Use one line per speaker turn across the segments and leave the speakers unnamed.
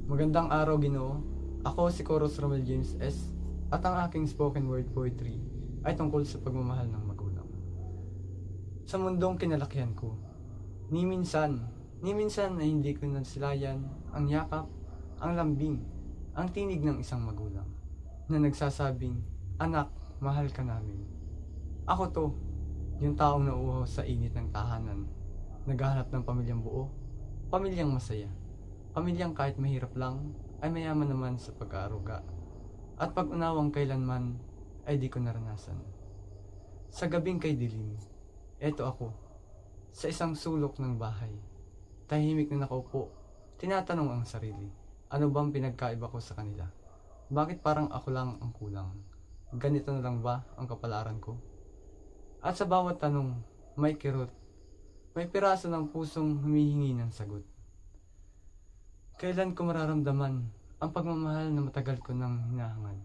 Magandang araw, Ginoo. Ako si Coros Romel James S. At ang aking spoken word poetry ay tungkol sa pagmamahal ng magulang. Sa mundong kinalakihan ko, ni minsan ay hindi ko nasilayan ang yakap, ang lambing, ang tinig ng isang magulang na nagsasabing, "Anak, mahal ka namin." Ako to, yung taong nauuhaw sa init ng tahanan, naghahanap ng pamilyang buo, pamilyang masaya. Pamilyang kahit mahirap lang, ay mayaman naman sa pag-aaruga. At pag-unawang kailanman, ay di ko naranasan. Sa gabing kay dilim, eto ako, sa isang sulok ng bahay. Tahimik na nakaupo, tinatanong ang sarili, ano bang pinagkaiba ko sa kanila? Bakit parang ako lang ang kulang? Ganito na lang ba ang kapalaran ko? At sa bawat tanong, may kirot, may piraso ng pusong humihingi ng sagot. Kailan ko mararamdaman ang pagmamahal na matagal ko nang hinahangad?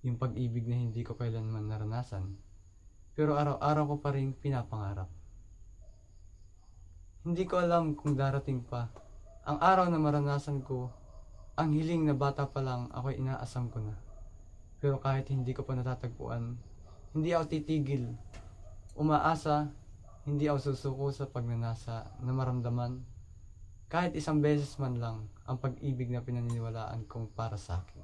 Yung pag-ibig na hindi ko kailanman naranasan, pero araw-araw ko pa rin pinapangarap. Hindi ko alam kung darating pa ang araw na maranasan ko ang hiling na bata pa lang ako'y inaasam ko na. Pero kahit hindi ko pa natatagpuan, hindi ako titigil. Umaasa, hindi ako susuko sa pagnanasa na maramdaman kahit isang beses man lang ang pag-ibig na pinaniniwalaan kong para sa akin.